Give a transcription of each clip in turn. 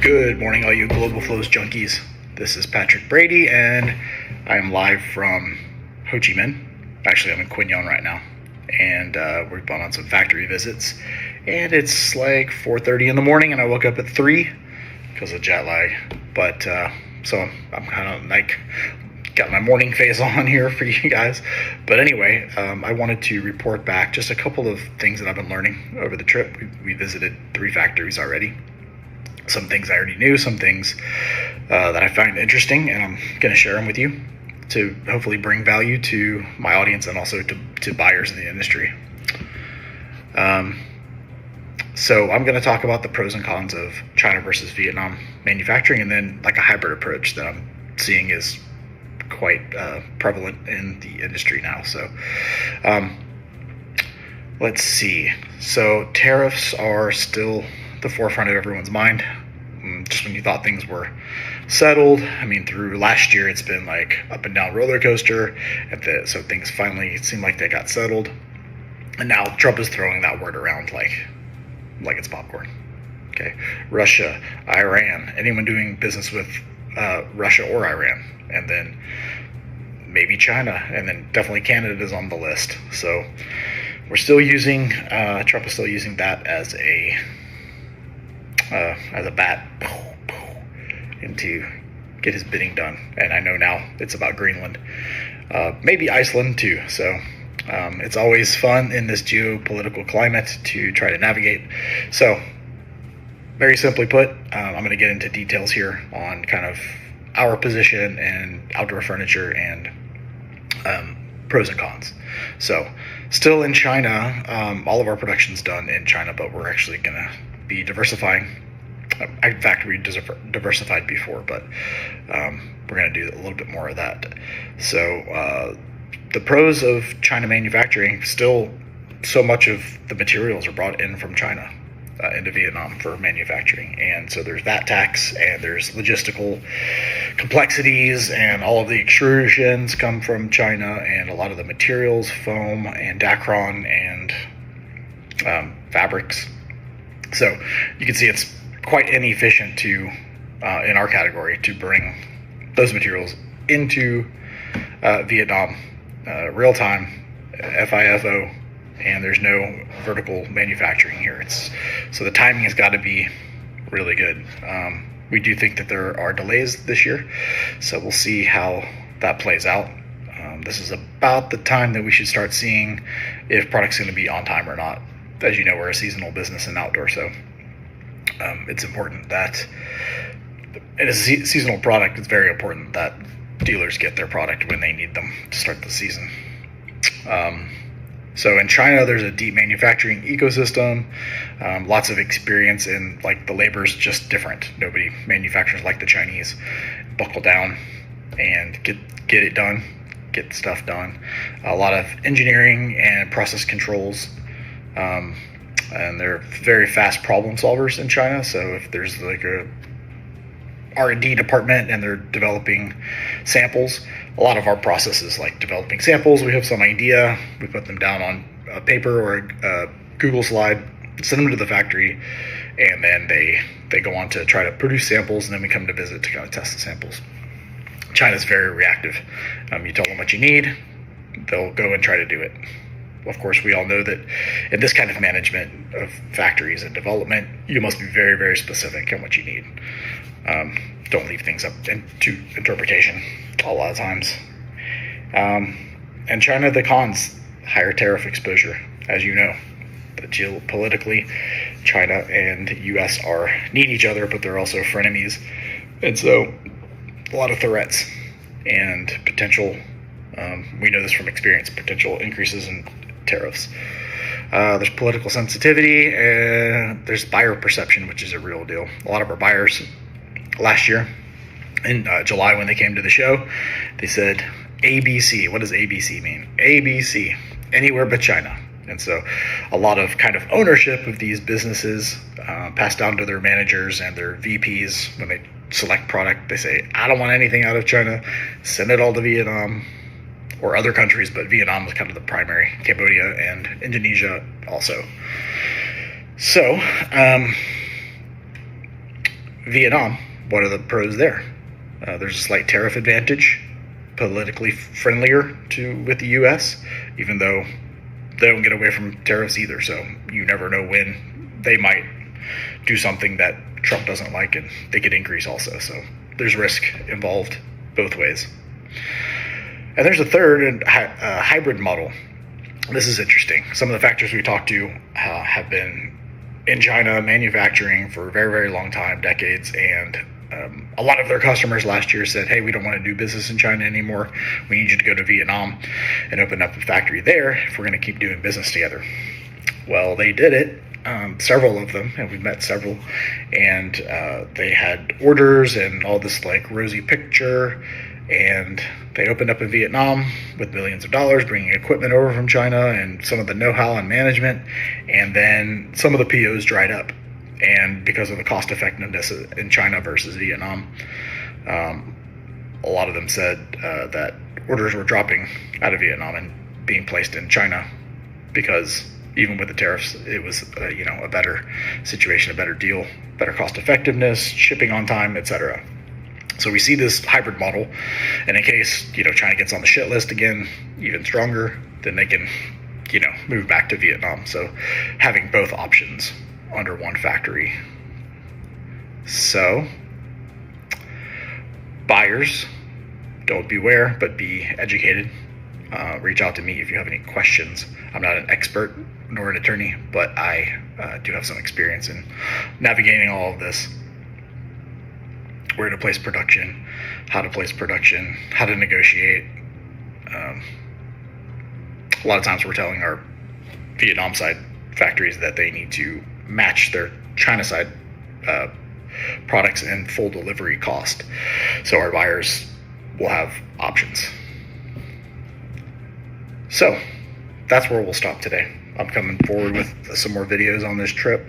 Good morning, all you Global Flows junkies. This is Patrick Brady, and I am live from Ho Chi Minh. Actually, I'm in Quy Nhon right now, and we've gone on some factory visits. And it's like 4:30 in the morning, and I woke up at 3 because of jet lag. But so I'm kind of like got my morning face on here for you guys. But anyway, I wanted to report back just a couple of things that I've been learning over the trip. We visited 3 factories already. Some things I already knew, some things that I find interesting, and I'm going to share them with you to hopefully bring value to my audience and also to buyers in the industry. So I'm going to talk about the pros and cons of China versus Vietnam manufacturing, and then like a hybrid approach that I'm seeing is quite prevalent in the industry now. So let's see. So tariffs are still the forefront of everyone's mind. Just when you thought things were settled, I mean, through last year it's been like up and down roller coaster, so things finally seem like they got settled, and now Trump is throwing that word around like it's popcorn. Okay, Russia, Iran, anyone doing business with Russia or Iran, and then maybe China, and then definitely Canada is on the list. So we're still using Trump is still using that as a bat and to get his bidding done. And I know now it's about Greenland, maybe Iceland too. So it's always fun in this geopolitical climate to try to navigate. So very simply put, I'm going to get into details here on kind of our position and outdoor furniture and pros and cons. So still in China, all of our production's done in China, but we're actually going to be diversifying. In fact, we diversified before, but we're going to do a little bit more of that. So the pros of China manufacturing, still so much of the materials are brought in from China into Vietnam for manufacturing, and so there's VAT tax, and there's logistical complexities, and all of the extrusions come from China, and a lot of the materials, foam and Dacron and fabrics. So you can see it's quite inefficient to, in our category, to bring those materials into Vietnam real time, FIFO, and there's no vertical manufacturing here. So the timing has got to be really good. We do think that there are delays this year, so we'll see how that plays out. This is about the time that we should start seeing if product's going to be on time or not. As you know, we're a seasonal business in outdoor, so it's important that in a seasonal product, it's very important that dealers get their product when they need them to start the season. So in China, there's a deep manufacturing ecosystem, lots of experience, and like the labor's just different. Nobody manufactures like the Chinese. Buckle down and get it done, get stuff done. A lot of engineering and process controls. And they're very fast problem solvers in China. So if there's like a R&D department and they're developing samples, a lot of our process is like developing samples. We have some idea, we put them down on a paper or a Google slide, send them to the factory, and then they go on to try to produce samples, and then we come to visit to kind of test the samples. China's very reactive. You tell them what you need, they'll go and try to do it. Of course, we all know that in this kind of management of factories and development, you must be very, very specific on what you need. Don't leave things up to interpretation a lot of times. And China, the cons, higher tariff exposure, as you know. But geopolitically, China and U.S. need each other, but they're also frenemies. And so a lot of threats and potential, we know this from experience, potential increases in tariffs. There's political sensitivity, and there's buyer perception, which is a real deal. A lot of our buyers last year in July, when they came to the show, they said ABC. What does ABC mean? ABC, anywhere but China. And so a lot of kind of ownership of these businesses passed down to their managers and their VPs. When they select product, they say, I don't want anything out of China, send it all to Vietnam or other countries, but Vietnam was kind of the primary, Cambodia and Indonesia also. So Vietnam, what are the pros there? There's a slight tariff advantage, politically friendlier with the U.S., even though they don't get away from tariffs either. So you never know when they might do something that Trump doesn't like and they could increase also. So there's risk involved both ways. And there's a third hybrid model. This is interesting. Some of the factories we talked to have been in China manufacturing for a very, very long time, decades, and a lot of their customers last year said, hey, we don't want to do business in China anymore. We need you to go to Vietnam and open up a factory there if we're going to keep doing business together. Well, they did it, several of them, and we've met several, and they had orders and all this like rosy picture, and they opened up in Vietnam with millions of dollars, bringing equipment over from China and some of the know-how and management, and then some of the POs dried up. And because of the cost effectiveness in China versus Vietnam, a lot of them said that orders were dropping out of Vietnam and being placed in China because even with the tariffs, it was a better situation, a better deal, better cost effectiveness, shipping on time, etc. So we see this hybrid model, and in case China gets on the shit list again, even stronger, then they can move back to Vietnam. So having both options under one factory. So buyers, don't beware, but be educated. Reach out to me if you have any questions. I'm not an expert nor an attorney, but I do have some experience in navigating all of this. Where to place production, how to place production, how to negotiate. A lot of times we're telling our Vietnam side factories that they need to match their China side products and full delivery cost. So our buyers will have options. So that's where we'll stop today. I'm coming forward with some more videos on this trip.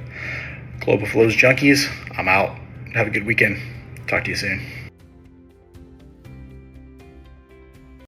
Global Flows Junkies, I'm out. Have a good weekend. Talk to you soon.